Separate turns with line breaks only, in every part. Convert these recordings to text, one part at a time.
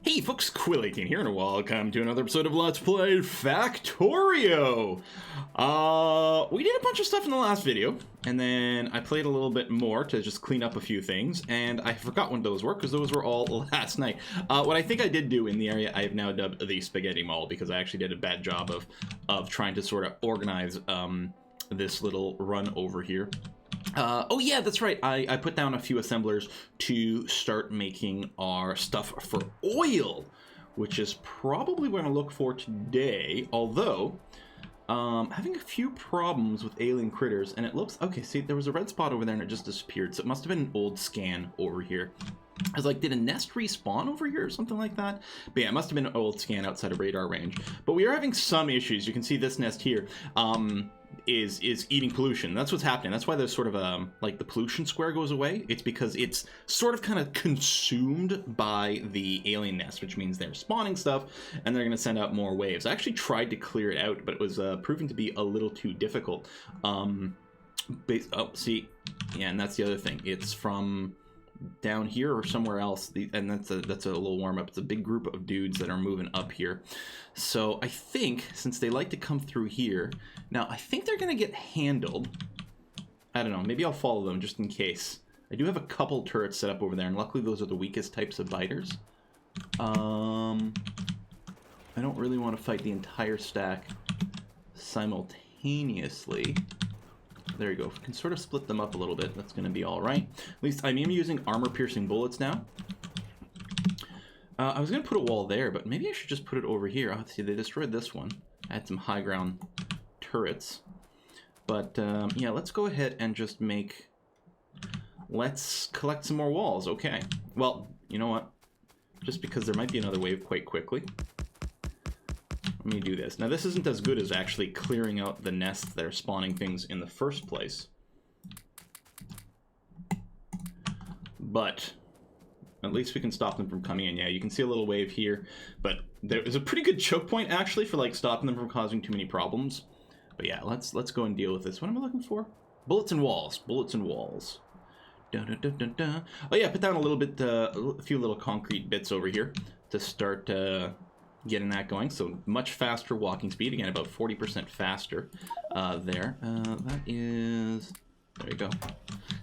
Hey folks, Quill18 here, and welcome to another episode of Let's Play Factorio! We did a bunch of stuff in the last video, and then I played a little bit more to just clean up a few things, and I forgot when those were, because those were all last night. What I think I did do in the area I have now dubbed the Spaghetti Mall, because I actually did a bad job of trying to sort of organize this little run over here. Oh yeah, that's right. I put down a few assemblers to start making our stuff for oil, which is probably what I'm going to look for today. Although, having a few problems with alien critters, and it looks... Okay, see, there was a red spot over there and it just disappeared, so it must have been an old scan over here. I was like, did a nest respawn over here or something like that? But yeah, it must have been an old scan outside of radar range. But we are having some issues. You can see this nest here. Is eating pollution. That's what's happening. That's why there's sort of like the pollution square goes away. It's because it's sort of kind of consumed by the alien nest, which means they're spawning stuff and they're going to send out more waves. I actually tried to clear it out, but it was proving to be a little too difficult. Oh, see, yeah, and that's the other thing. It's from down here or somewhere else, and that's a little warm up. It's a big group of dudes that are moving up here. So I think since they like to come through here, now I think they're gonna get handled. I don't know, maybe I'll follow them just in case. I do have a couple turrets set up over there, and luckily those are the weakest types of biters. I don't really want to fight the entire stack simultaneously. There you go. We can sort of split them up a little bit. That's going to be all right. At least I am using armor-piercing bullets now. I was going to put a wall there, but maybe I should just put it over here. Oh, see, they destroyed this one. I had some high ground turrets. But, yeah, let's go ahead and just make... Let's collect some more walls. Okay. Well, you know what? Just because there might be another wave quite quickly. Let me do this. Now, this isn't as good as actually clearing out the nests that are spawning things in the first place. But at least we can stop them from coming in. Yeah, you can see a little wave here, but there is a pretty good choke point, actually, for, like, stopping them from causing too many problems. But yeah, let's go and deal with this. What am I looking for? Bullets and walls. Bullets and walls. Dun, dun, dun, dun, dun. Oh, yeah, put down a little bit, a few little concrete bits over here to start... getting that going, so much faster walking speed, again about 40% faster there. That is, there you go.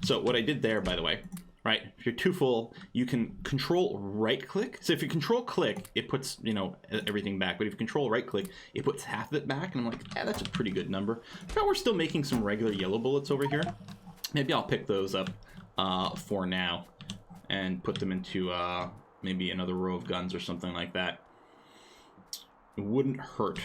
So what I did there, by the way, right, if you're too full, you can control right click. So if you control click, it puts, you know, everything back, but if you control right click, it puts half of it back, and I'm like, yeah, that's a pretty good number. But we're still making some regular yellow bullets over here. Maybe I'll pick those up for now and put them into maybe another row of guns or something like that. It wouldn't hurt.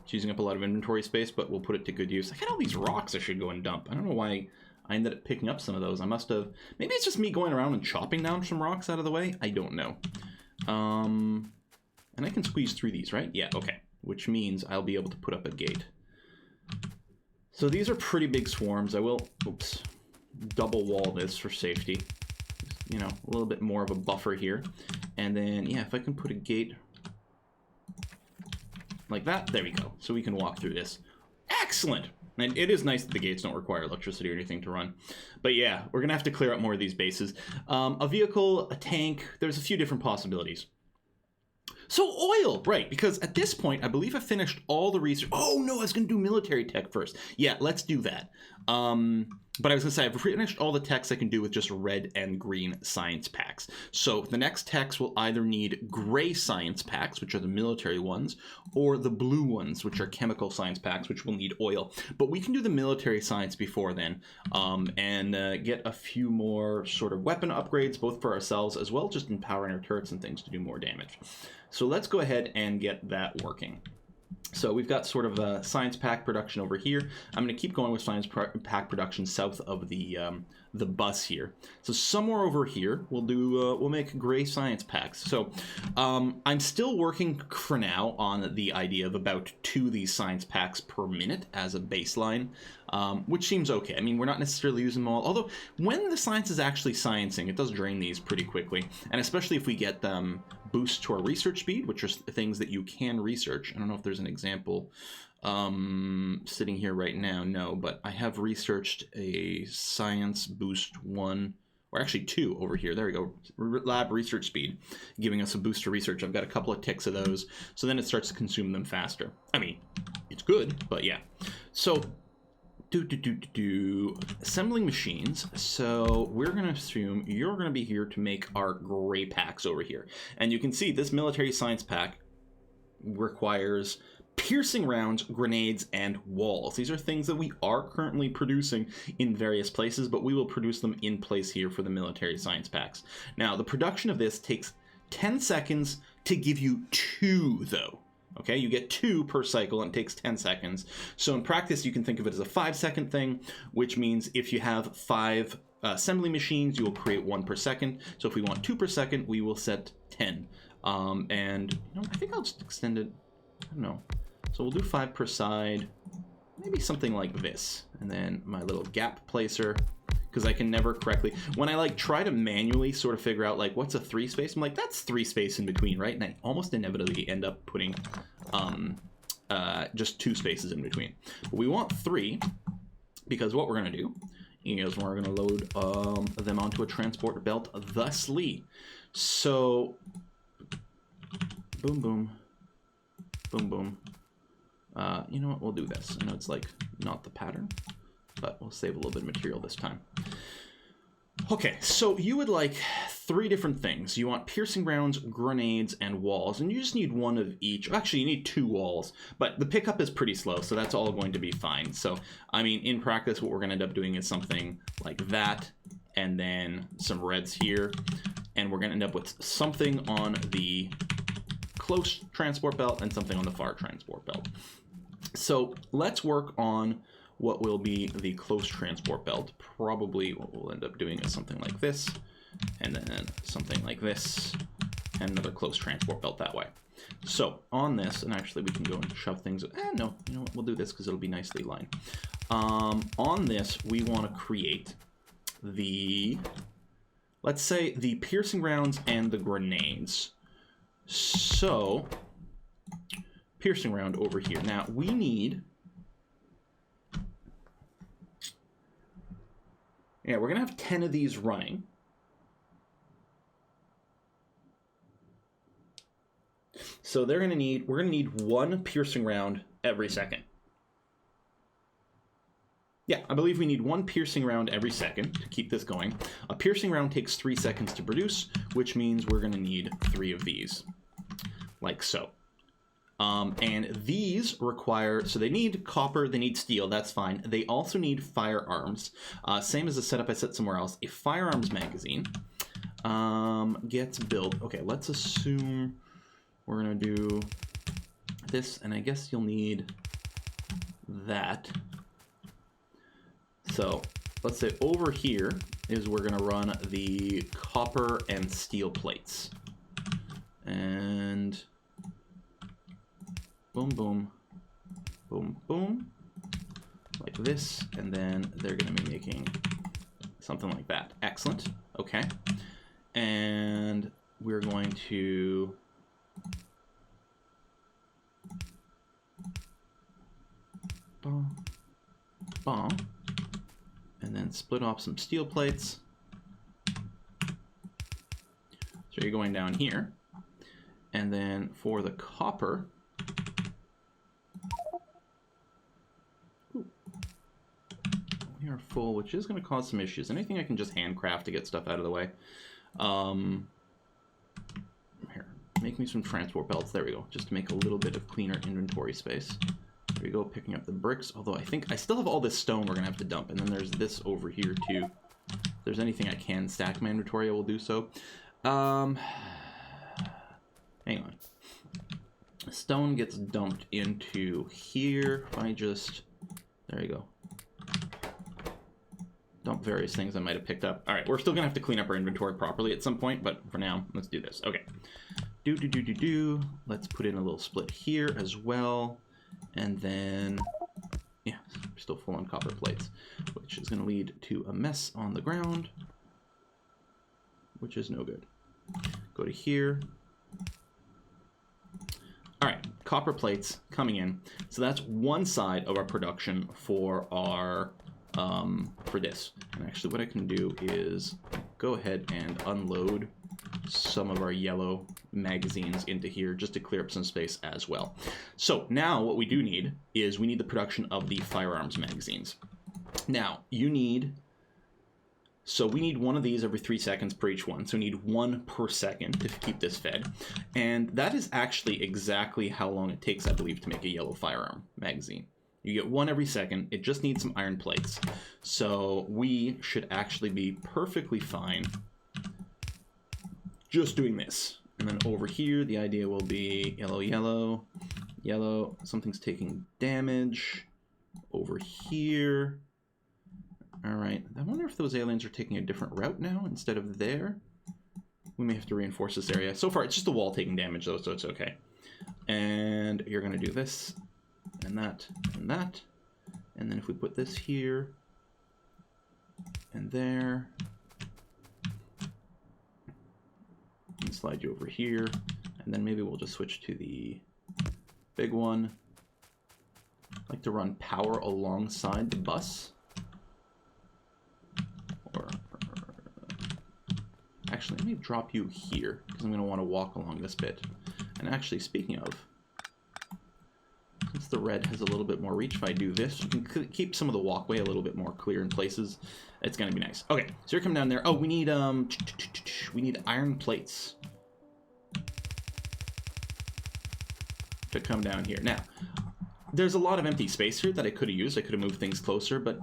It's using up a lot of inventory space, but we'll put it to good use. I got all these rocks I should go and dump. I don't know why I ended up picking up some of those. I must have... Maybe it's just me going around and chopping down some rocks out of the way. I don't know. And I can squeeze through these, right? Yeah, okay. Which means I'll be able to put up a gate. So these are pretty big swarms. I will... Oops. Double wall this for safety. You know, a little bit more of a buffer here. And then, yeah, if I can put a gate... like that, there we go. So we can walk through this. Excellent! And it is nice that the gates don't require electricity or anything to run. But yeah, we're gonna have to clear up more of these bases. A vehicle, a tank, there's a few different possibilities. So oil, right, because at this point, I believe I finished all the research. Oh no, I was gonna do military tech first. Yeah, let's do that. But I was gonna say, I've finished all the techs I can do with just red and green science packs. So the next techs will either need gray science packs, which are the military ones, or the blue ones, which are chemical science packs, which will need oil. But we can do the military science before then, and get a few more sort of weapon upgrades, both for ourselves as well, just empowering our turrets and things to do more damage. So let's go ahead and get that working. So we've got sort of a science pack production over here. I'm going to keep going with science pack production south of the bus here. So somewhere over here we'll do we'll make gray science packs. So I'm still working for now on the idea of about 2 of these science packs per minute as a baseline, which seems okay. I mean, we're not necessarily using them all, although when the science is actually sciencing, it does drain these pretty quickly, and especially if we get boosts to our research speed, which are things that you can research. I don't know if there's an example sitting here right now. No, but I have researched a science boost one or actually 2 over here. There we go. Lab research speed, giving us a boost to research. I've got a couple of ticks of those, so then it starts to consume them faster. I mean, it's good, but yeah. So, assembling machines. So we're going to assume you're going to be here to make our gray packs over here. And you can see this military science pack requires piercing rounds, grenades, and walls. These are things that we are currently producing in various places, but we will produce them in place here for the military science packs. Now, the production of this takes 10 seconds to give you 2, though. Okay, you get 2 per cycle, and it takes 10 seconds. So in practice, you can think of it as a 5-second thing, which means if you have 5 assembly machines, you will create 1 per second. So if we want 2 per second, we will set 10. And you know, I think I'll just extend it, I don't know. So we'll do 5 per side, maybe something like this. And then my little gap placer, because I can never correctly, when I like try to manually sort of figure out like what's a 3 space, I'm like, that's 3 space in between, right? And I almost inevitably end up putting just 2 spaces in between. But we want 3, because what we're going to do is we're going to load them onto a transport belt thusly. So, boom, boom, boom, boom. You know what, we'll do this. I know it's like not the pattern, but we'll save a little bit of material this time. Okay, so you would like 3 different things. You want piercing rounds, grenades, and walls, and you just need 1 of each. Actually, you need 2 walls, but the pickup is pretty slow, so that's all going to be fine. So, I mean, in practice, what we're going to end up doing is something like that, and then some reds here, and we're going to end up with something on the close transport belt and something on the far transport belt. So let's work on what will be the close transport belt. Probably what we'll end up doing is something like this, and then something like this, and another close transport belt that way. So on this, and actually we can go and shove things, no, you know what, we'll do this because it'll be nicely lined. On this, we want to create the, let's say, the piercing rounds and the grenades. So, piercing round over here. Now, we need, yeah, we're going to have 10 of these running. So we're going to need 1 piercing round every second. Yeah, I believe we need 1 piercing round every second to keep this going. A piercing round takes 3 seconds to produce, which means we're going to need 3 of these, like so. And these require, so they need copper, they need steel, that's fine. They also need firearms. Same as the setup I set somewhere else. A firearms magazine gets built. Okay, let's assume we're going to do this, and I guess you'll need that. So let's say over here is we're going to run the copper and steel plates. And boom, boom, boom, boom, like this. And then they're going to be making something like that. Excellent. Okay. And we're going to boom, boom. And then split off some steel plates. So you're going down here. And then for the copper, we are full, which is going to cause some issues. Anything I can just handcraft to get stuff out of the way. Here, make me some transport belts. There we go. Just to make a little bit of cleaner inventory space. There we go, picking up the bricks, although I think I still have all this stone we're going to have to dump, and then there's this over here too. If there's anything I can stack in my inventory, I will do so. Hang on. Stone gets dumped into here. If I just, there you go. Dump various things I might have picked up. All right, we're still going to have to clean up our inventory properly at some point, but for now, let's do this. Okay. Let's put in a little split here as well. And then, yeah, we're still full on copper plates, which is going to lead to a mess on the ground, which is no good. Go to here. All right, copper plates coming in. So that's one side of our production for our, for this. And actually what I can do is go ahead and unload some of our yellow magazines into here just to clear up some space as well. So now what we do need is we need the production of the firearms magazines. Now you need, so we need one of these every 3 seconds per each one. So we need 1 per second to keep this fed. And that is actually exactly how long it takes, I believe, to make a yellow firearm magazine. You get 1 every second. It just needs some iron plates. So we should actually be perfectly fine just doing this. And then over here, the idea will be yellow, yellow, yellow. Something's taking damage. Over here. All right. I wonder if those aliens are taking a different route now instead of there. We may have to reinforce this area. So far, it's just the wall taking damage, though, so it's okay. And you're going to do this, and that, and that. And then if we put this here, and there, and slide you over here, and then maybe we'll just switch to the big one. I like to run power alongside the bus. Or actually, let me drop you here, because I'm going to want to walk along this bit. And actually, speaking of, since the red has a little bit more reach, if I do this, you can keep some of the walkway a little bit more clear in places. It's going to be nice. Okay, so you're coming down there. Oh, we need iron plates to come down here. Now, there's a lot of empty space here that I could have used. I could have moved things closer, but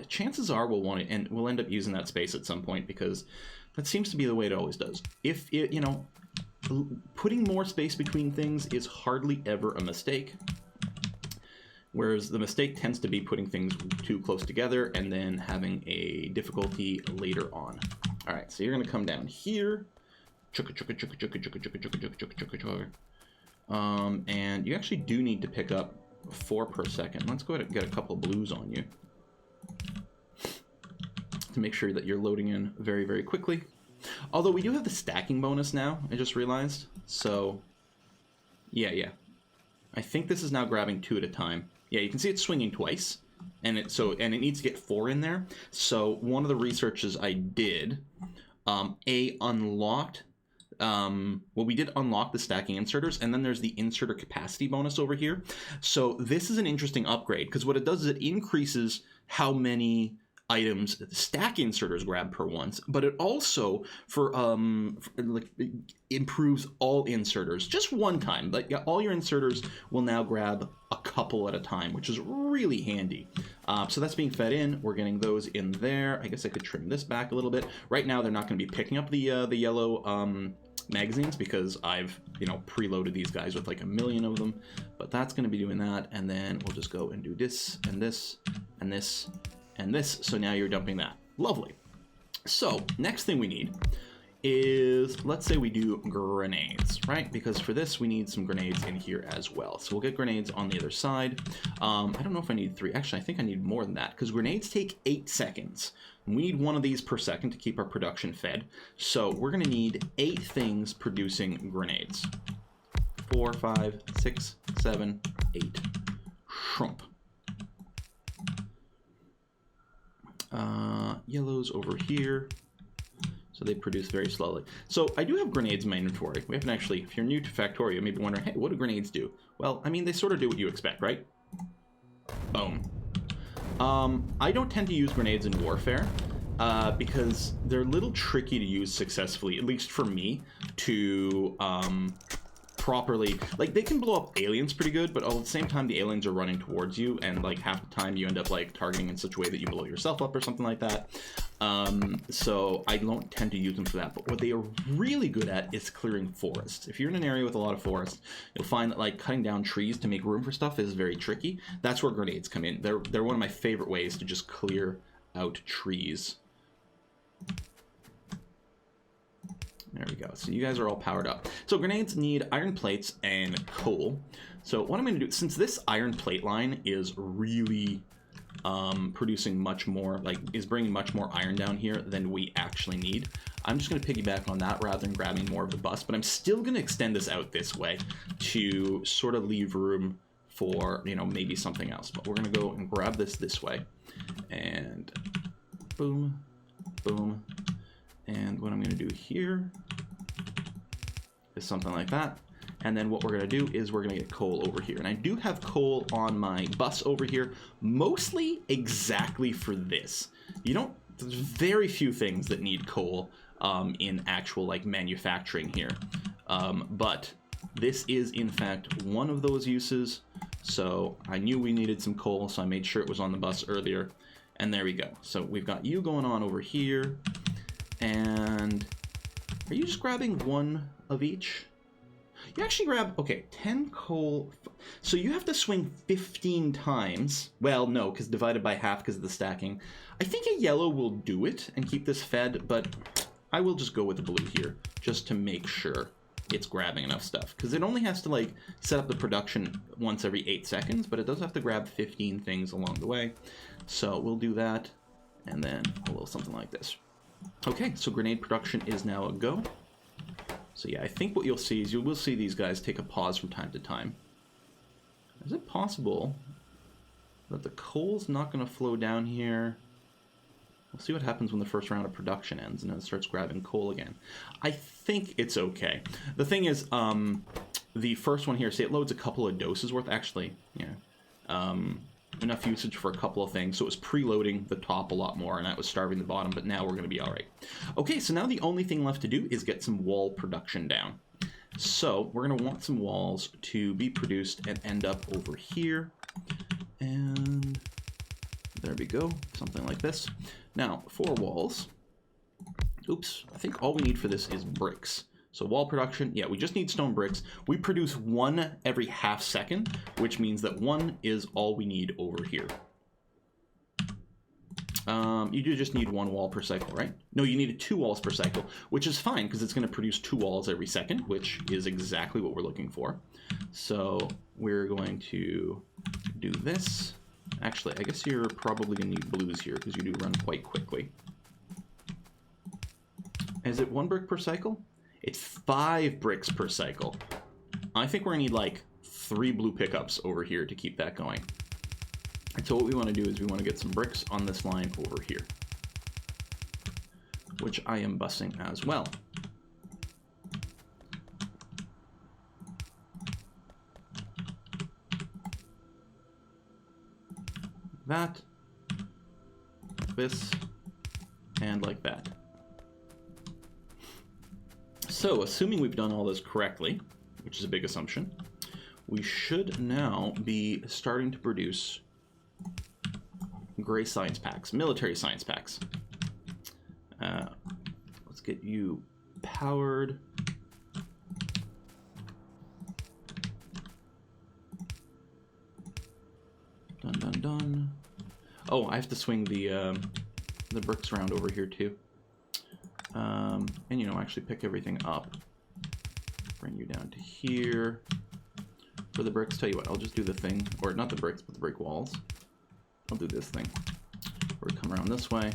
chances are we'll want it, and we'll end up using that space at some point because that seems to be the way it always does. If it, you know, putting more space between things is hardly ever a mistake. Whereas the mistake tends to be putting things too close together and then having a difficulty later on. All right, so you're gonna come down here. And you actually do need to pick up 4 per second. Let's go ahead and get a couple of blues on you to make sure that you're loading in very, very quickly. Although we do have the stacking bonus now, I just realized. So, yeah. I think this is now grabbing 2 at a time. Yeah, you can see it's swinging twice, and it needs to get 4 in there. So one of the researches I did, unlocked. Well, we did unlock the stacking inserters, and then there's the inserter capacity bonus over here. So this is an interesting upgrade because what it does is it increases how many items stack inserters grab per once, but it also improves all inserters just one time. Like all your inserters will now grab a couple at a time, which is really handy. So that's being fed in. We're getting those in there. I guess I could trim this back a little bit. Right now, they're not going to be picking up the yellow magazines because I've preloaded these guys with like 1 million of them. But that's going to be doing that, and then we'll just go and do this and this and this and this. So now you're dumping that. Lovely. So next thing we need is, let's say we do grenades, right? Because for this, we need some grenades in here as well. So we'll get grenades on the other side. I don't know if I need 3. Actually, I think I need more than that because grenades take 8 seconds. We need 1 of these per second to keep our production fed. So we're going to need 8 things producing grenades. 4, 5, 6, 7, 8. Shrump. Yellows over here. So they produce very slowly. So I do have grenades in my inventory. We haven't actually, if you're new to Factorio, you may be wondering, hey, what do grenades do? Well, I mean, they sort of do what you expect, right? Boom. I don't tend to use grenades in warfare because they're a little tricky to use successfully, at least for me, to properly, like, they can blow up aliens pretty good, but all at the same time the aliens are running towards you, and like half the time you end up like targeting in such a way that you blow yourself up or something like that. So I don't tend to use them for that, but what they are really good at is clearing forests. If you're in an area with a lot of forest, you'll find that like cutting down trees to make room for stuff is very tricky. That's where grenades come in. They're one of my favorite ways to just clear out trees. There we go. So you guys are all powered up. So grenades need iron plates and coal. So what I'm going to do, since this iron plate line is really producing much more, like is bringing much more iron down here than we actually need, I'm just going to piggyback on that rather than grabbing more of the bus. But I'm still going to extend this out this way to sort of leave room for, maybe something else. But we're going to go and grab this way. And boom, boom, And what I'm going to do here is something like that. And then what we're going to do is we're going to get coal over here. And I do have coal on my bus over here, mostly exactly for this. There's very few things that need coal in actual like manufacturing here. But this is in fact one of those uses. So I knew we needed some coal, so I made sure it was on the bus earlier. And there we go. So we've got you going on over here. And are you just grabbing one of each? You actually grab, okay, 10 coal. So you have to swing 15 times. Well, no, because divided by half because of the stacking. I think a yellow will do it and keep this fed, but I will just go with the blue here just to make sure it's grabbing enough stuff. Because it only has to, like, set up the production once every 8 seconds, but it does have to grab 15 things along the way. So we'll do that, and then a little something like this. Okay, so grenade production is now a go. So yeah, I think what you'll see is you will see these guys take a pause from time to time. Is it possible that the coal's not going to flow down here? We'll see what happens when the first round of production ends and then it starts grabbing coal again. I think it's okay. The thing is, the first one here, see, it loads a couple of doses worth. Actually, yeah. Enough usage for a couple of things, so it was preloading the top a lot more, and that was starving the bottom, but now we're going to be all right. Okay, so now the only thing left to do is get some wall production down. So we're going to want some walls to be produced and end up over here, and there we go, something like this. Now, for walls, oops, I think all we need for this is bricks. So wall production, yeah, we just need stone bricks. We produce one every half second, which means that one is all we need over here. You do just need one wall per cycle, right? No, you need 2 walls per cycle, which is fine because it's going to produce 2 walls every second, which is exactly what we're looking for. So we're going to do this. Actually, I guess you're probably going to need blues here because you do run quite quickly. Is it 1 brick per cycle? It's 5 bricks per cycle. I think we're going to need like 3 blue pickups over here to keep that going. And so what we want to do is we want to get some bricks on this line over here, which I am bussing as well. That, like this, and like that. So, assuming we've done all this correctly, which is a big assumption, we should now be starting to produce gray science packs, military science packs. Let's get you powered. Dun dun dun. Oh, I have to swing the bricks around over here too. And, you know, actually pick everything up. Bring you down to here. For the bricks, tell you what, I'll just do the thing, or not the bricks, but the brick walls. I'll do this thing. We'll come around this way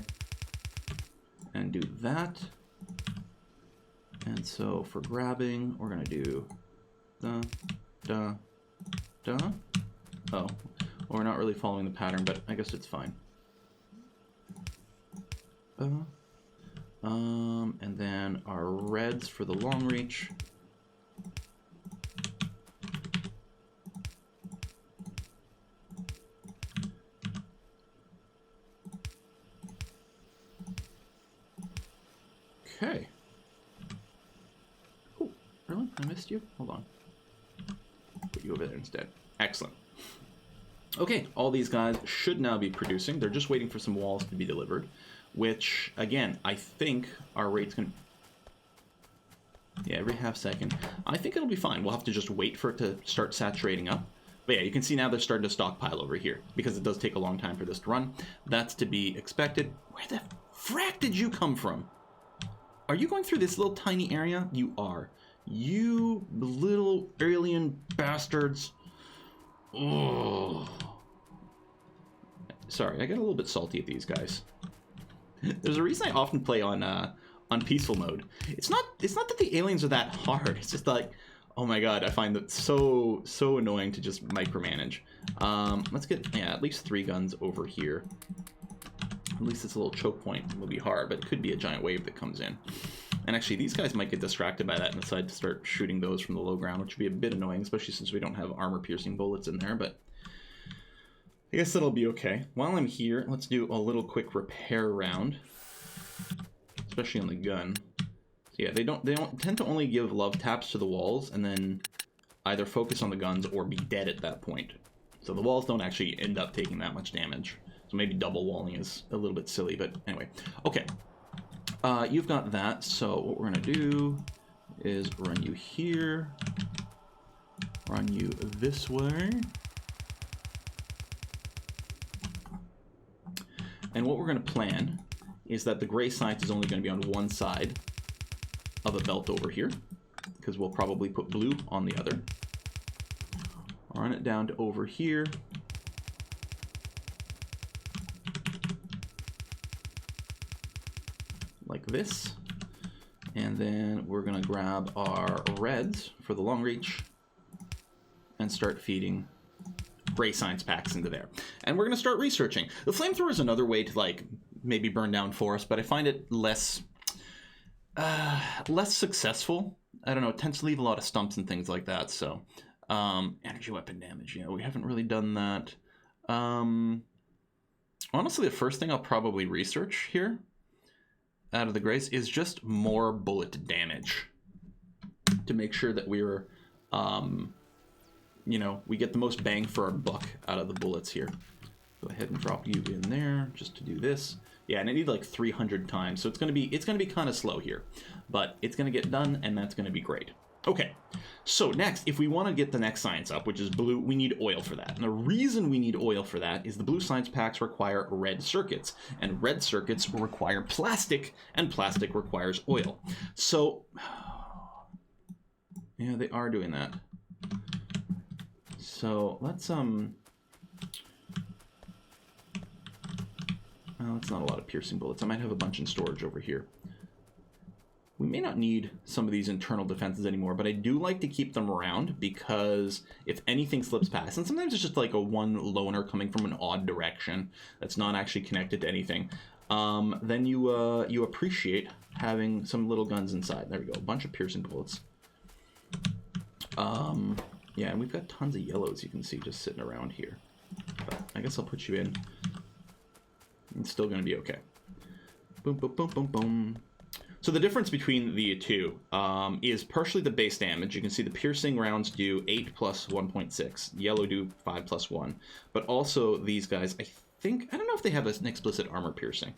and do that. And so for grabbing, we're going to do da, da, da. Oh, well, we're not really following the pattern, but I guess it's fine. And then our reds for the long reach. Okay. Oh, really? I missed you? Hold on. Put you over there instead. Excellent. Okay, all these guys should now be producing. They're just waiting for some walls to be delivered, which, again, I think our rate's going to... Yeah, every half second. I think it'll be fine. We'll have to just wait for it to start saturating up. But yeah, you can see now they're starting to stockpile over here, because it does take a long time for this to run. That's to be expected. Where the frack did you come from? Are you going through this little tiny area? You are. You little alien bastards. Oh. Sorry, I get a little bit salty at these guys. There's a reason I often play on peaceful mode. It's not that the aliens are that hard. It's just like, oh my god, I find that so annoying to just micromanage. Let's get at least 3 guns over here At least it's a little choke point. Will be hard, but it could be a giant wave that comes in. And actually, these guys might get distracted by that and decide to start shooting those from the low ground, which would be a bit annoying, especially since we don't have armor-piercing bullets in there, but I guess that'll be okay. While I'm here, let's do a little quick repair round, especially on the gun. So yeah, they don't tend to only give love taps to the walls and then either focus on the guns or be dead at that point. So the walls don't actually end up taking that much damage. So maybe double walling is a little bit silly, but anyway. Okay, you've got that, so what we're gonna do is run you here, run you this way. And what we're going to plan is that the gray science is only going to be on one side of a belt over here, because we'll probably put blue on the other. I'll run it down to over here. Like this. And then we're going to grab our reds for the long reach and start feeding gray science packs into there. And we're going to start researching. The flamethrower is another way to, like, maybe burn down forests, but I find it less successful. I don't know, it tends to leave a lot of stumps and things like that, so. Energy weapon damage, yeah, we haven't really done that. Honestly, the first thing I'll probably research here, out of the grays, is just more bullet damage. To make sure that we're, you know, we get the most bang for our buck out of the bullets here. Go ahead and drop you in there just to do this. Yeah, and I need like 300 times, so it's gonna be kind of slow here, but it's gonna get done, and that's gonna be great. Okay, so next, if we want to get the next science up, which is blue, we need oil for that. And the reason we need oil for that is the blue science packs require red circuits, and red circuits require plastic, and plastic requires oil. So, yeah, they are doing that. So let's well, it's not a lot of piercing bullets. I might have a bunch in storage over here. We may not need some of these internal defenses anymore, but I do like to keep them around because if anything slips past, and sometimes it's just like a one loner coming from an odd direction that's not actually connected to anything, then you appreciate having some little guns inside. There we go, a bunch of piercing bullets. Yeah, and we've got tons of yellows you can see just sitting around here. But I guess I'll put you in. It's still going to be okay. Boom, boom, boom, boom, boom. So the difference between the two is partially the base damage. You can see the piercing rounds do 8 plus 1.6. Yellow do 5 plus 1. But also these guys, I don't know if they have an explicit armor piercing.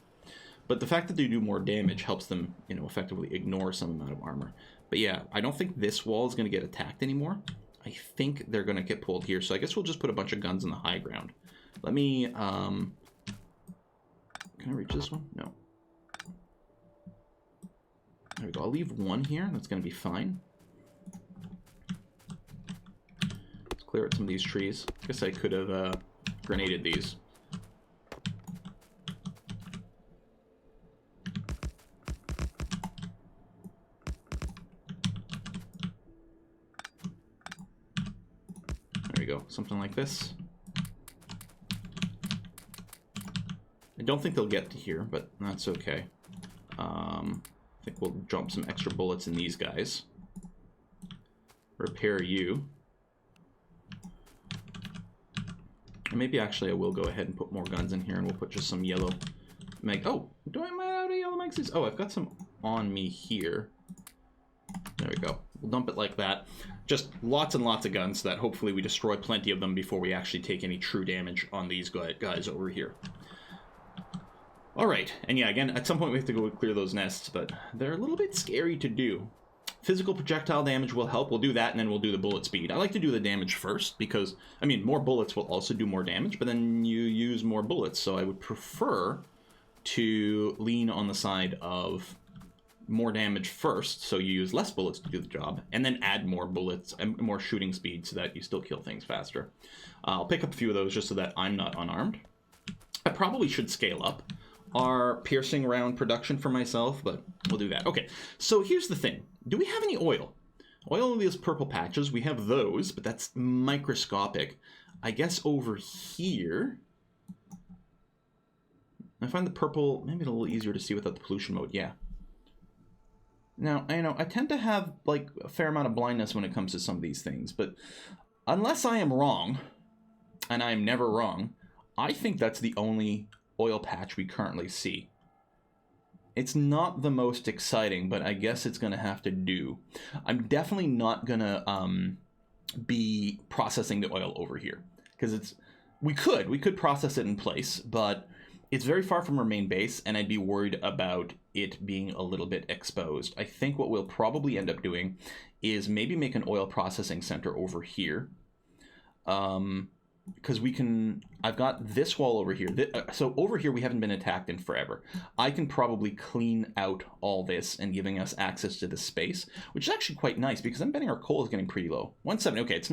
But the fact that they do more damage helps them, you know, effectively ignore some amount of armor. But yeah, I don't think this wall is going to get attacked anymore. I think they're going to get pulled here. So I guess we'll just put a bunch of guns in the high ground. Let me, can I reach this one? No. There we go. I'll leave one here. That's going to be fine. Let's clear out some of these trees. I guess I could have grenaded these. There we go. Something like this. I don't think they'll get to here, but that's okay. I think we'll drop some extra bullets in these guys. Repair you. And maybe actually I will go ahead and put more guns in here, and we'll put just some yellow mag. Oh, do I have out of yellow magazines? Oh, I've got some on me here. There we go. We'll dump it like that. Just lots and lots of guns so that hopefully we destroy plenty of them before we actually take any true damage on these guys over here. Alright, and yeah, again, at some point we have to go clear those nests, but they're a little bit scary to do. Physical projectile damage will help. We'll do that, and then we'll do the bullet speed. I like to do the damage first, because, I mean, more bullets will also do more damage, but then you use more bullets, so I would prefer to lean on the side of more damage first, so you use less bullets to do the job, and then add more bullets and more shooting speed so that you still kill things faster. I'll pick up a few of those just so that I'm not unarmed. I probably should scale up our piercing round production for myself, but we'll do that. Okay, so here's the thing. Do we have any oil? Oil in these purple patches, we have those, but that's microscopic. I guess over here, I find the purple maybe a little easier to see without the pollution mode. Yeah. Now, I tend to have, like, a fair amount of blindness when it comes to some of these things, but unless I am wrong, and I am never wrong, I think that's the only oil patch we currently see. It's not the most exciting, but I guess it's going to have to do. I'm definitely not going to be processing the oil over here, because we could process it in place, but it's very far from our main base, and I'd be worried about it being a little bit exposed. I think what we'll probably end up doing is maybe make an oil processing center over here. Because I've got this wall over here. So over here we haven't been attacked in forever. I can probably clean out all this and giving us access to this space, which is actually quite nice because I'm betting our coal is getting pretty low. 170. Okay, it's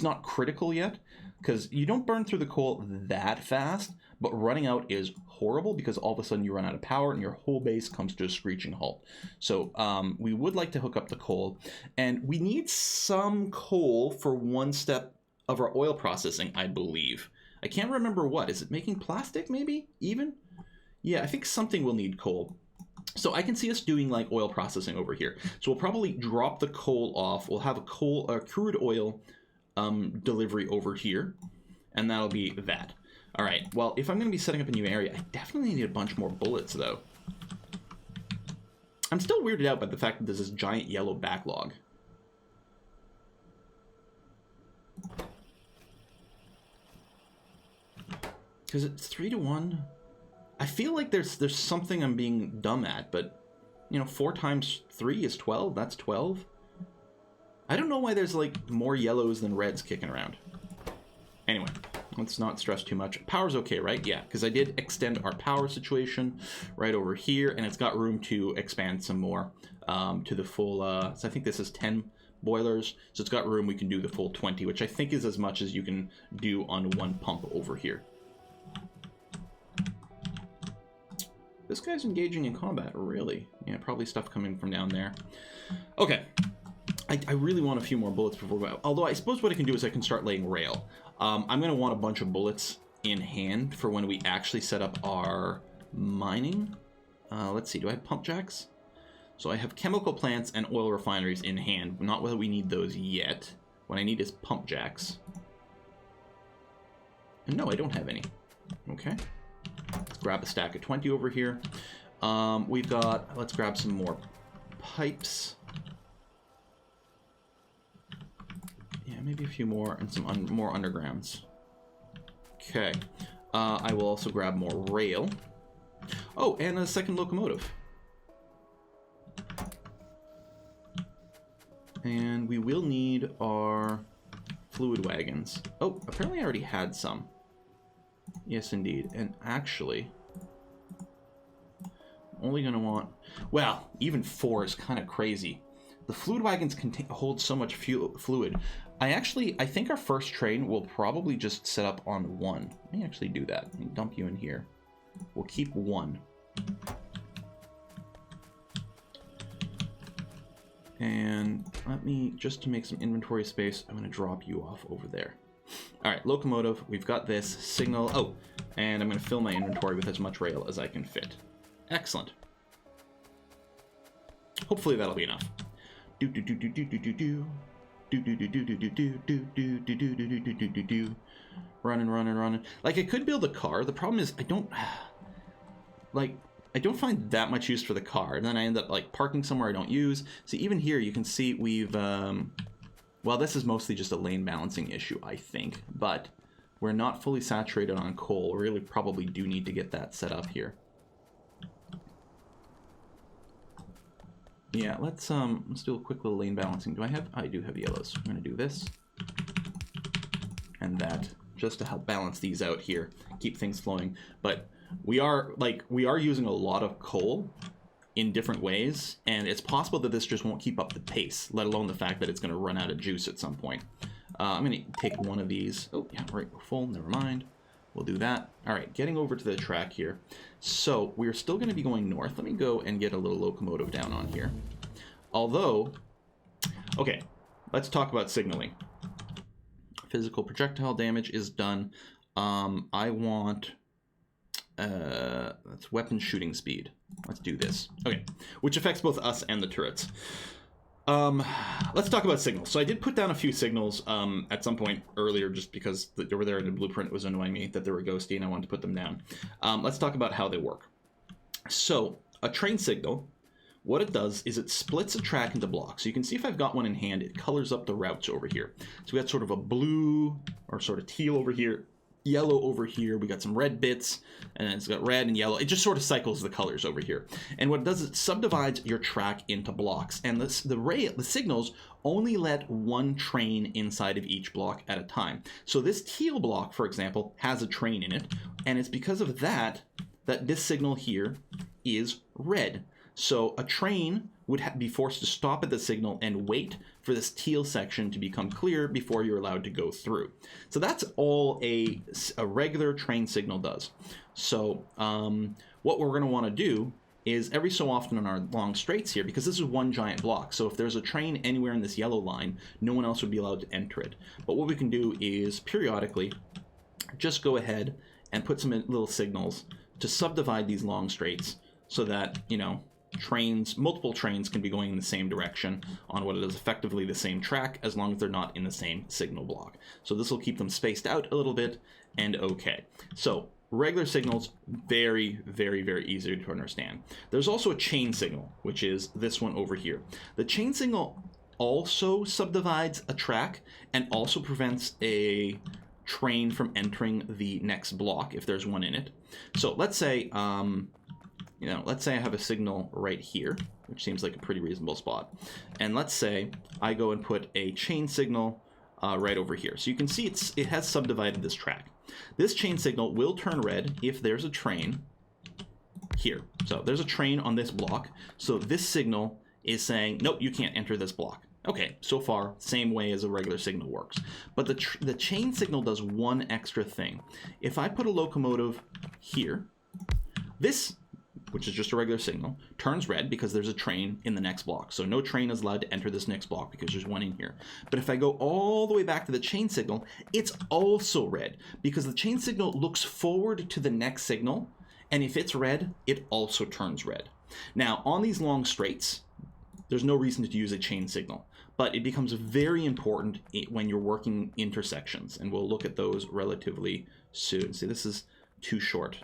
not critical yet because you don't burn through the coal that fast, but running out is horrible because all of a sudden you run out of power and your whole base comes to a screeching halt. So we would like to hook up the coal, and we need some coal for one step of our oil processing, I believe. I can't remember what. Is it making plastic, maybe? Even? Yeah, I think something will need coal. So I can see us doing, like, oil processing over here. So we'll probably drop the coal off. We'll have a crude oil delivery over here, and that'll be that. All right, well, if I'm going to be setting up a new area, I definitely need a bunch more bullets, though. I'm still weirded out by the fact that there's this giant yellow backlog. Because it's 3-to-1. I feel like there's something I'm being dumb at, but, 4 times 3 is 12. That's 12. I don't know why there's, like, more yellows than reds kicking around. Anyway, let's not stress too much. Power's okay, right? Yeah, because I did extend our power situation right over here, and it's got room to expand some more to the full... so I think this is 10 boilers, so it's got room. We can do the full 20, which I think is as much as you can do on one pump over here. This guy's engaging in combat, really. Yeah, probably stuff coming from down there. Okay. I really want a few more bullets before we go. Although I suppose what I can do is I can start laying rail. I'm going to want a bunch of bullets in hand for when we actually set up our mining. Let's see, do I have pump jacks? So I have chemical plants and oil refineries in hand. Not whether we need those yet. What I need is pump jacks. And no, I don't have any. Okay. Let's grab a stack of 20 over here. Let's grab some more pipes. Yeah, maybe a few more and some more undergrounds. Okay. I will also grab more rail. Oh, and a second locomotive. And we will need our fluid wagons. Oh, apparently I already had some. Yes, indeed. And actually, I'm only going to want... Well, even 4 is kind of crazy. The fluid wagons can hold so much fluid. I think our first train will probably just set up on 1. Let me actually do that. Let me dump you in here. We'll keep 1. And let me, just to make some inventory space, I'm going to drop you off over there. All right, locomotive, we've got this. Signal, oh, and I'm going to fill my inventory with as much rail as I can fit. Excellent. Hopefully that'll be enough. Running. Like, I could build a car. The problem is I don't find that much use for the car, and then I end up, like, parking somewhere I don't use. See, even here you can see we've well, this is mostly just a lane balancing issue, I think, but we're not fully saturated on coal. We really probably do need to get that set up here. Yeah, let's do a quick little lane balancing. I do have yellows. I'm going to do this and that just to help balance these out here, keep things flowing. But we are using a lot of coal in different ways, and it's possible that this just won't keep up the pace, let alone the fact that it's going to run out of juice at some point. I'm going to take one of these. Oh, yeah, right, we're full. Never mind. We'll do that. All right, getting over to the track here. So we're still going to be going north. Let me go and get a little locomotive down on here. Although, okay, let's talk about signaling. Physical projectile damage is done. I want That's weapon shooting speed. Let's do this. Okay, which affects both us and the turrets. Let's talk about signals. So I did put down a few signals at some point earlier, just because they were there in the blueprint. It was annoying me that they were ghosty, and I wanted to put them down. Let's talk about how they work. So a train signal, what it does is it splits a track into blocks. So you can see if I've got one in hand, it colors up the routes over here. So we got sort of a blue or sort of teal over here, yellow over here. We got some red bits, and then it's got red and yellow. It just sort of cycles the colors over here. And what it does is it subdivides your track into blocks. And the signals only let one train inside of each block at a time. So this teal block, for example, has a train in it. And it's because of that this signal here is red. So a train would be forced to stop at the signal and wait for this teal section to become clear before you're allowed to go through. So that's all a regular train signal does. So what we're going to want to do is every so often on our long straights here, because this is one giant block, so if there's a train anywhere in this yellow line, no one else would be allowed to enter it. But what we can do is periodically just go ahead and put some little signals to subdivide these long straights so that, you know, multiple trains can be going in the same direction on what is effectively the same track, as long as they're not in the same signal block. So this will keep them spaced out a little bit and okay. So regular signals, very, very, very easy to understand. There's also a chain signal, which is this one over here. The chain signal also subdivides a track and also prevents a train from entering the next block if there's one in it. So let's say let's say I have a signal right here, which seems like a pretty reasonable spot. And let's say I go and put a chain signal right over here. So you can see it has subdivided this track. This chain signal will turn red if there's a train here. So there's a train on this block. So this signal is saying, nope, you can't enter this block. Okay, so far, same way as a regular signal works. But the chain signal does one extra thing. If I put a locomotive here, this, which is just a regular signal, turns red because there's a train in the next block. So no train is allowed to enter this next block because there's one in here. But if I go all the way back to the chain signal, it's also red because the chain signal looks forward to the next signal, and if it's red, it also turns red. Now, on these long straights, there's no reason to use a chain signal, but it becomes very important when you're working intersections, and we'll look at those relatively soon. See, this is too short.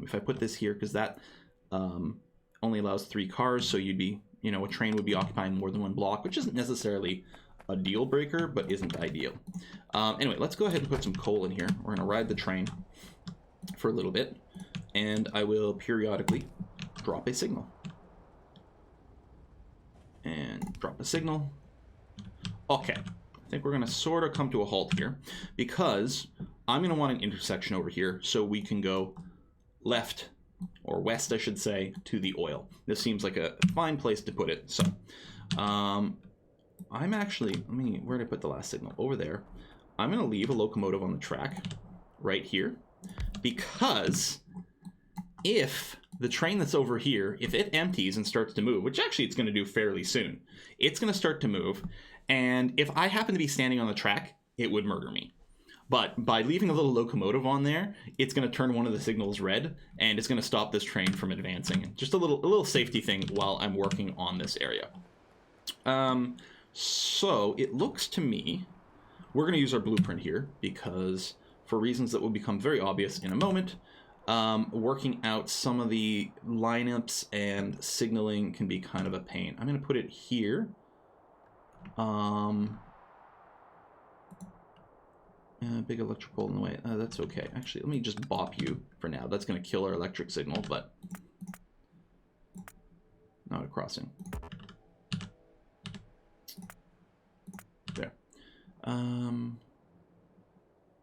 If I put this here, because that only allows 3 cars, so you'd be, a train would be occupying more than one block, which isn't necessarily a deal breaker, but isn't ideal. Anyway, let's go ahead and put some coal in here. We're going to ride the train for a little bit, and I will periodically drop a signal. And drop a signal. Okay, I think we're going to sort of come to a halt here, because I'm going to want an intersection over here so we can go left, or west, I should say, to the oil. This seems like a fine place to put it. So, I'm actually, where did I put the last signal? Over there. I'm going to leave a locomotive on the track right here, because if the train that's over here, if it empties and starts to move, which actually it's going to do fairly soon, it's going to start to move, and if I happen to be standing on the track, it would murder me. But by leaving a little locomotive on there, it's going to turn one of the signals red, and it's going to stop this train from advancing. Just a little safety thing while I'm working on this area. So it looks to me, we're going to use our blueprint here, because for reasons that will become very obvious in a moment, working out some of the lineups and signaling can be kind of a pain. I'm going to put it here. Big electric pole in the way. That's okay. Actually, let me just bop you for now. That's going to kill our electric signal, but not a crossing. There.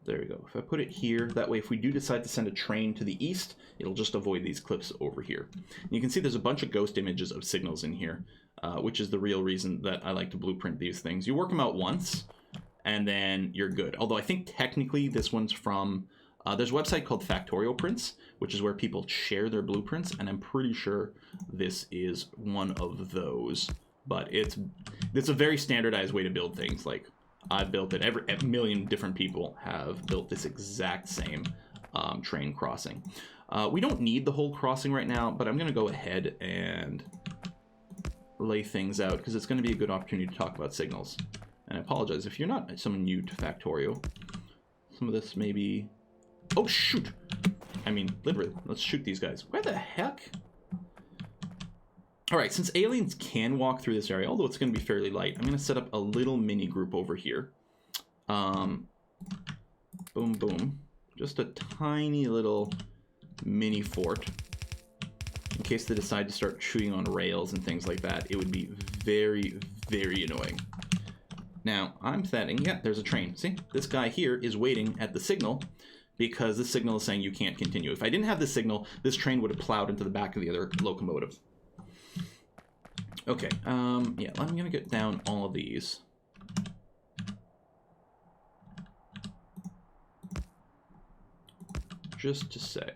There we go. If I put it here, that way if we do decide to send a train to the east, it'll just avoid these cliffs over here. And you can see there's a bunch of ghost images of signals in here, which is the real reason that I like to blueprint these things. You work them out once, and then you're good. Although I think technically this one's from, there's a website called Factorio Prints, which is where people share their blueprints, and I'm pretty sure this is one of those. But it's a very standardized way to build things. Like, I've built it. A million different people have built this exact same train crossing. We don't need the whole crossing right now, but I'm going to go ahead and lay things out because it's going to be a good opportunity to talk about signals. And I apologize if you're not someone new to Factorio. Some of this may be... Oh, shoot! I mean, literally, let's shoot these guys. Where the heck? Alright, since aliens can walk through this area, although it's going to be fairly light, I'm going to set up a little mini group over here. Boom, boom. Just a tiny little mini fort. In case they decide to start shooting on rails and things like that, it would be very, very annoying. Now, I'm thinking, yeah, there's a train. See, this guy here is waiting at the signal because the signal is saying you can't continue. If I didn't have this signal, this train would have plowed into the back of the other locomotive. Okay, yeah, I'm going to get down all of these. Just to say.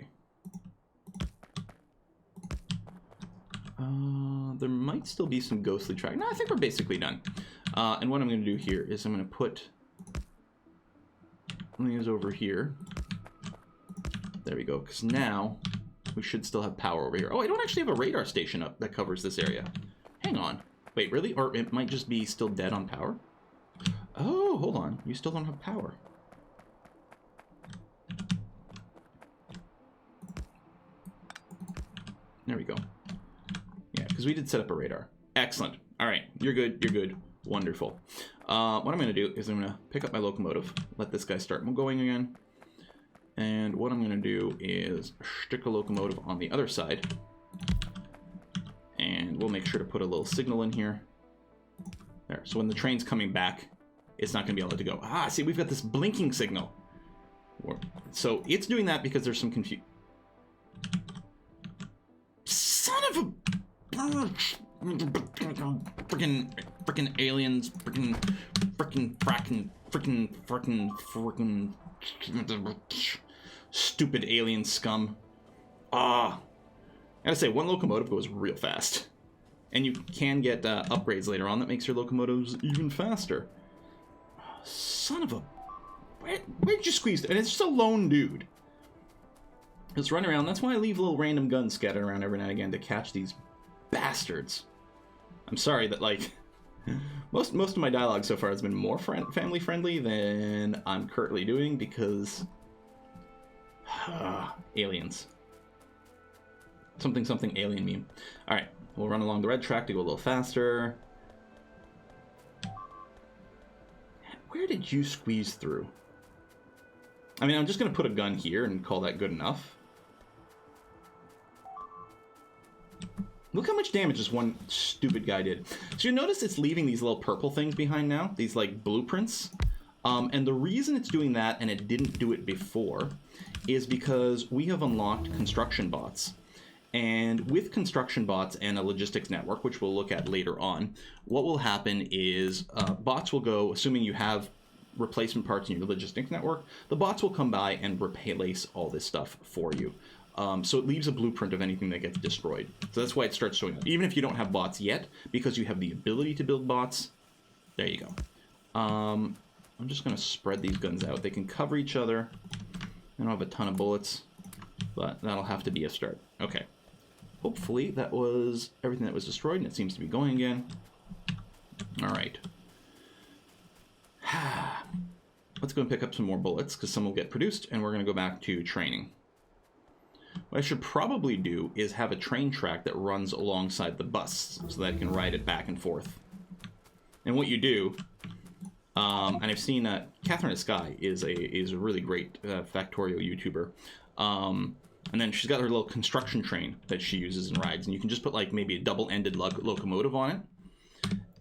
There might still be some ghostly track. No, I think we're basically done. And what I'm going to do here is I'm going to put these over here. There we go, because now we should still have power over here. Oh, I don't actually have a radar station up that covers this area. Hang on. Wait, really? Or it might just be still dead on power? Oh, hold on. You still don't have power. There we go. Yeah, because we did set up a radar. Excellent. All right, you're good. You're good. Wonderful. What I'm going to do is I'm going to pick up my locomotive, let this guy start going again. And what I'm going to do is stick a locomotive on the other side. And we'll make sure to put a little signal in here. There. So when the train's coming back, it's not going to be able to go. Ah, see, we've got this blinking signal. So it's doing that because there's some confusion. Son of a... Frickin' aliens. Frickin' stupid alien scum. I gotta say, one locomotive goes real fast. And you can get upgrades later on that makes your locomotives even faster. Son of a... Where'd you squeeze it? And it's just a lone dude. Just run around. That's why I leave little random guns scattered around every now and again to catch these bastards. I'm sorry that, like... Most of my dialogue so far has been more family friendly than I'm currently doing because aliens. Something alien meme. All right, we'll run along the red track to go a little faster. Where did you squeeze through? I mean, I'm just gonna put a gun here and call that good enough. Look how much damage this one stupid guy did. So you notice it's leaving these little purple things behind now, these like blueprints. And the reason it's doing that and it didn't do it before is because we have unlocked construction bots. And with construction bots and a logistics network, which we'll look at later on, what will happen is bots will go, assuming you have replacement parts in your logistics network, the bots will come by and replace all this stuff for you. So it leaves a blueprint of anything that gets destroyed. So that's why it starts showing up. Even if you don't have bots yet, because you have the ability to build bots, there you go. I'm just going to spread these guns out. They can cover each other. I don't have a ton of bullets, but that'll have to be a start. Okay. Hopefully that was everything that was destroyed, and it seems to be going again. All right. Let's go and pick up some more bullets, because some will get produced, and we're going to go back to training. What I should probably do is have a train track that runs alongside the bus so that I can ride it back and forth. And what you do, and I've seen Catherine Sky is a really great Factorio YouTuber. And then she's got her little construction train that she uses and rides, and you can just put like maybe a double-ended locomotive on it,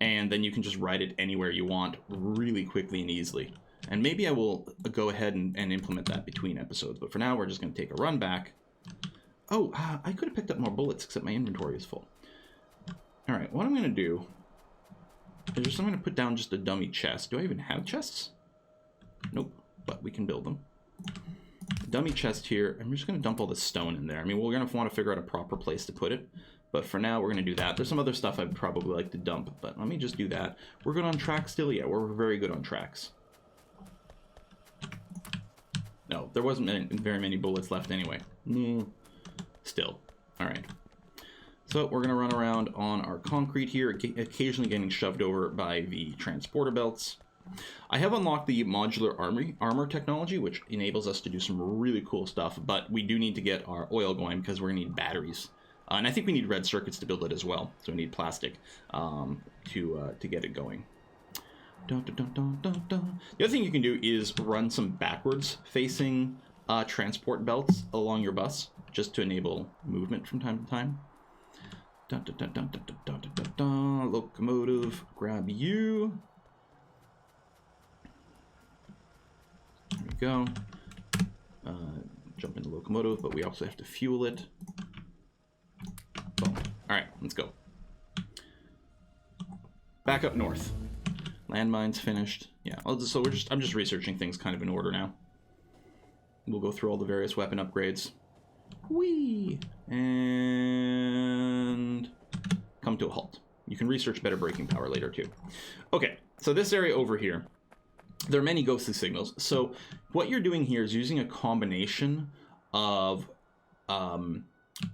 and then you can just ride it anywhere you want really quickly and easily. And maybe I will go ahead and implement that between episodes, but for now we're just going to take a run back. Oh, I could have picked up more bullets, except my inventory is full. Alright, what I'm going to do is just I'm going to put down just a dummy chest. Do I even have chests? Nope, but we can build them. Dummy chest here. I'm just going to dump all the stone in there. I mean, we're going to want to figure out a proper place to put it, but for now we're going to do that. There's some other stuff I'd probably like to dump, but let me just do that. We're good on tracks still? Yeah, we're very good on tracks. No, there wasn't very many bullets left anyway. Still. All right. So we're going to run around on our concrete here, occasionally getting shoved over by the transporter belts. I have unlocked the modular armor technology, which enables us to do some really cool stuff, but we do need to get our oil going because we're going to need batteries. And I think we need red circuits to build it as well, so we need plastic to get it going. Dun, dun, dun, dun, dun, dun. The other thing you can do is run some backwards facing transport belts along your bus, just to enable movement from time to time. Dun, dun, dun, dun, dun, dun, dun, dun, dun. Locomotive, grab you. There we go. Jump into locomotive, but we also have to fuel it. Boom. All right, let's go. Back up north. Landmines finished. Yeah, so I'm just researching things kind of in order now. We'll go through all the various weapon upgrades. Whee! And come to a halt. You can research better braking power later too. Okay, so this area over here, there are many ghostly signals. So what you're doing here is using a combination of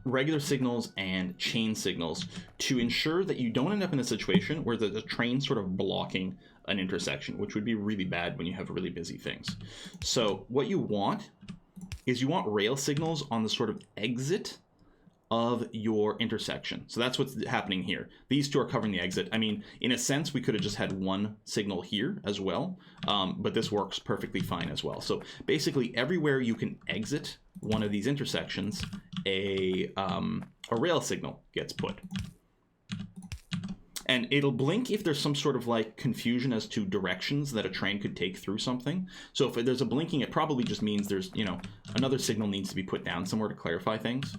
regular signals and chain signals to ensure that you don't end up in a situation where there's a train sort of blocking an intersection, which would be really bad when you have really busy things. So what you want is you want rail signals on the sort of exit of your intersection. So that's what's happening here. These two are covering the exit. I mean, in a sense, we could have just had one signal here as well, but this works perfectly fine as well. So basically, everywhere you can exit one of these intersections, a rail signal gets put. And it'll blink if there's some sort of like confusion as to directions that a train could take through something. So if there's a blinking, it probably just means there's, you know, another signal needs to be put down somewhere to clarify things.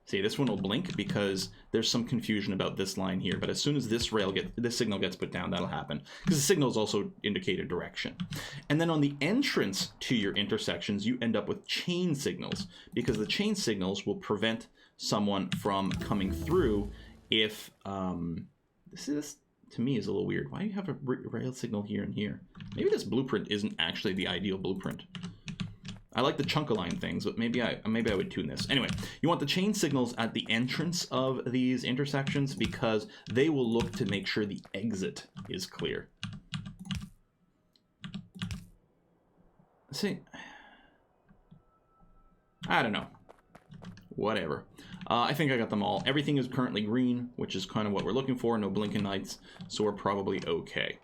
See, this one will blink because there's some confusion about this line here. But as soon as this signal gets put down, that'll happen. Because the signals also indicate a direction. And then on the entrance to your intersections, you end up with chain signals. Because the chain signals will prevent someone from coming through if... This, to me, is a little weird. Why do you have a rail signal here and here? Maybe this blueprint isn't actually the ideal blueprint. I like the chunk-align things, but maybe I would tune this. Anyway, you want the chain signals at the entrance of these intersections because they will look to make sure the exit is clear. See, I don't know. Whatever. I think I got them all. Everything is currently green, which is kind of what we're looking for. No blinking lights, so we're probably okay.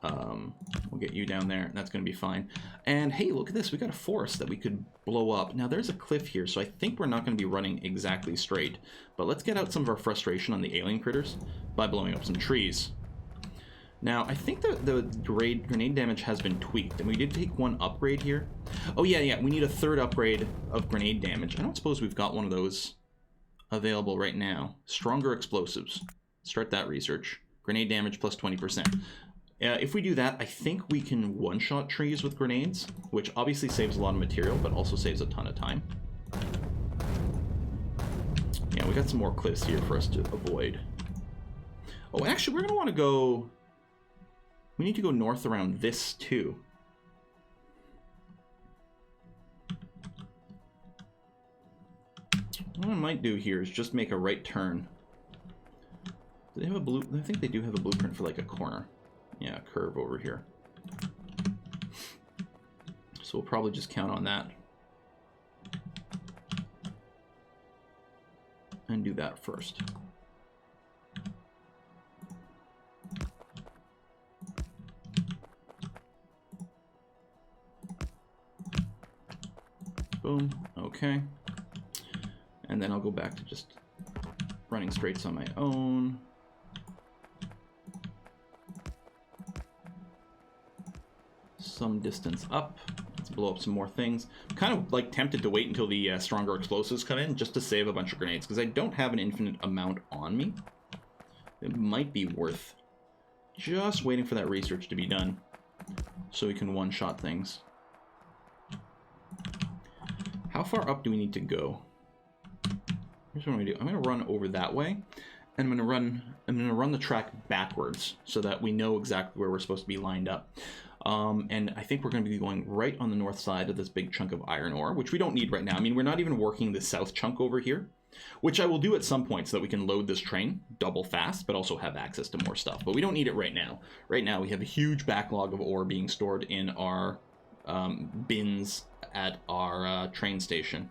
We'll get you down there, and that's going to be fine. And hey, look at this. We got a forest that we could blow up. Now, there's a cliff here, so I think we're not going to be running exactly straight. But let's get out some of our frustration on the alien critters by blowing up some trees. Now, I think the grenade damage has been tweaked, and we did take one upgrade here. Oh, yeah, we need a third upgrade of grenade damage. I don't suppose we've got one of those available right now. Stronger explosives. Start that research. Grenade damage plus 20%. If we do that, I think we can one-shot trees with grenades, which obviously saves a lot of material, but also saves a ton of time. Yeah, we got some more cliffs here for us to avoid. Oh, actually, we're going to want to go... We need to go north around this, too. What I might do here is just make a right turn. Do they have a I think they do have a blueprint for like a corner. Yeah, a curve over here. So we'll probably just count on that. And do that first. Boom. Okay. And then I'll go back to just running straights on my own. Some distance up. Let's blow up some more things. I'm kind of like tempted to wait until the stronger explosives come in just to save a bunch of grenades because I don't have an infinite amount on me. It might be worth just waiting for that research to be done so we can one-shot things. How far up do we need to go? Here's what I'm gonna do. I'm gonna run over that way, and I'm gonna run the track backwards so that we know exactly where we're supposed to be lined up. And I think we're going to be going right on the north side of this big chunk of iron ore, which we don't need right now. I mean, we're not even working the south chunk over here, which I will do at some point so that we can load this train double fast, but also have access to more stuff. But we don't need it right now. Right now, we have a huge backlog of ore being stored in our bins at our train station.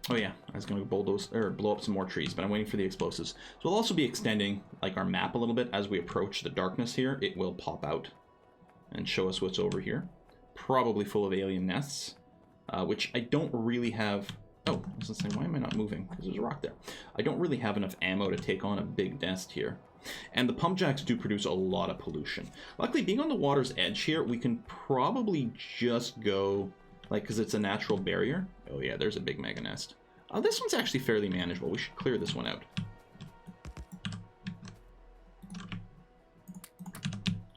Oh yeah, I was going to bulldoze or blow up some more trees, but I'm waiting for the explosives. So we'll also be extending like our map a little bit as we approach the darkness here. It will pop out and show us what's over here. Probably full of alien nests, which I don't really have. Oh, I was going to say, why am I not moving? Because there's a rock there. I don't really have enough ammo to take on a big nest here. And the pump jacks do produce a lot of pollution. Luckily, being on the water's edge here, we can probably just go, like, because it's a natural barrier. Oh yeah, there's a big mega nest. This one's actually fairly manageable. We should clear this one out.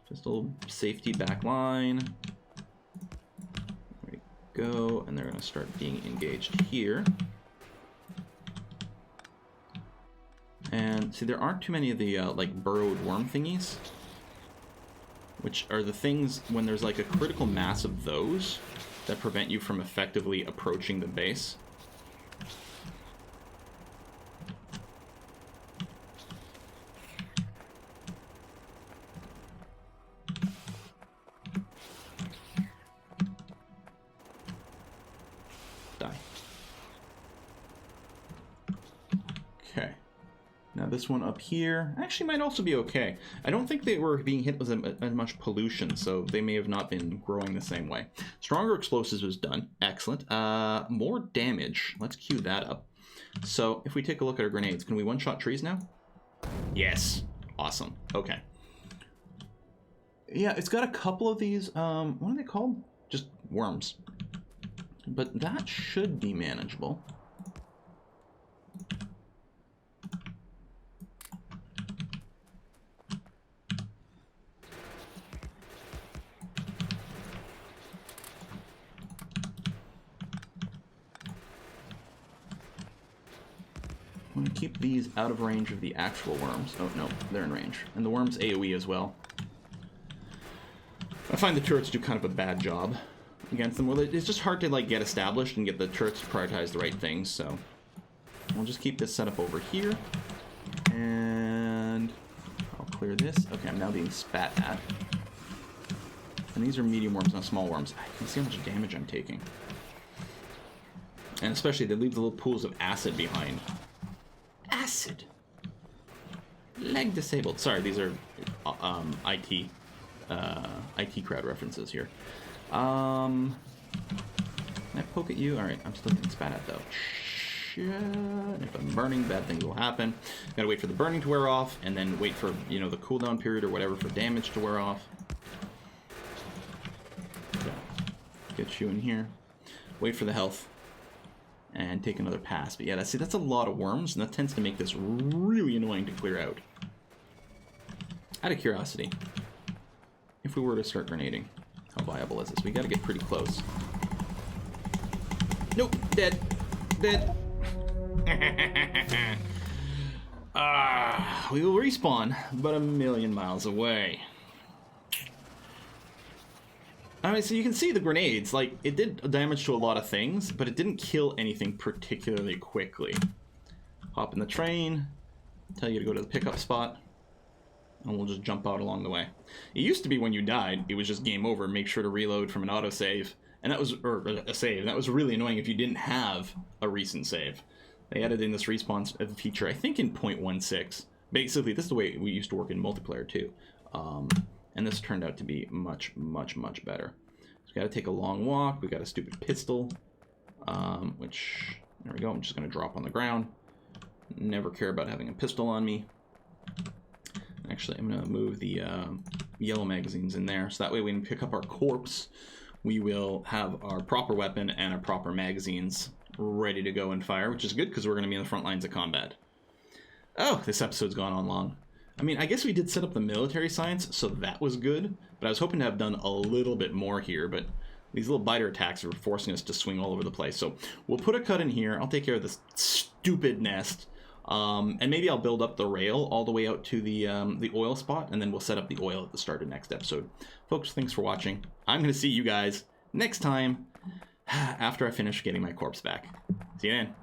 Just a little safety back line. There we go. And they're going to start being engaged here. And see, there aren't too many of the like burrowed worm thingies, which are the things when there's like a critical mass of those that prevent you from effectively approaching the base. Die. Okay. Now this one up here actually might also be okay. I don't think they were being hit with as much pollution, so they may have not been growing the same way. Stronger explosives was done. Excellent. More damage. Let's queue that up. So if we take a look at our grenades, can we one-shot trees now? Yes. Awesome. Okay. Yeah, it's got a couple of these, what are they called? Just worms. But that should be manageable. I'm going to keep these out of range of the actual worms. Oh, no, they're in range. And the worms AoE as well. I find the turrets do kind of a bad job against them. Well, it's just hard to like get established and get the turrets to prioritize the right things, so we'll just keep this set up over here. And I'll clear this. Okay, I'm now being spat at. And these are medium worms, not small worms. I can see how much damage I'm taking. And especially, they leave the little pools of acid behind. Acid! Leg disabled. Sorry, these are IT crowd references here. Can I poke at you? Alright, I'm still getting spat at though. Shit. If I'm burning, bad things will happen. Gotta wait for the burning to wear off, and then wait for, you know, the cooldown period or whatever for damage to wear off. Okay. Get you in here. Wait for the health. And take another pass. But yeah, that's a lot of worms, and that tends to make this really annoying to clear out. Out of curiosity, if we were to start grenading, how viable is this? We gotta get pretty close. Nope, dead. Dead. We will respawn, but a million miles away. I mean, so you can see the grenades, like, it did damage to a lot of things, but it didn't kill anything particularly quickly. Hop in the train, tell you to go to the pickup spot, and we'll just jump out along the way. It used to be when you died, it was just game over, make sure to reload from an autosave, and that was, or a save, and that was really annoying if you didn't have a recent save. They added in this respawn feature, I think in 0.16. Basically, this is the way we used to work in multiplayer too. And this turned out to be much, much, much better. So we gotta take a long walk. We got a stupid pistol, which, there we go. I'm just gonna drop on the ground. Never care about having a pistol on me. Actually, I'm gonna move the yellow magazines in there, so that way when we pick up our corpse, we will have our proper weapon and our proper magazines ready to go and fire, which is good because we're gonna be in the front lines of combat. Oh, this episode's gone on long. I mean, I guess we did set up the military science, so that was good, but I was hoping to have done a little bit more here, but these little biter attacks are forcing us to swing all over the place. So we'll put a cut in here. I'll take care of this stupid nest. And maybe I'll build up the rail all the way out to the oil spot, and then we'll set up the oil at the start of next episode. Folks, thanks for watching. I'm going to see you guys next time after I finish getting my corpse back. See you then.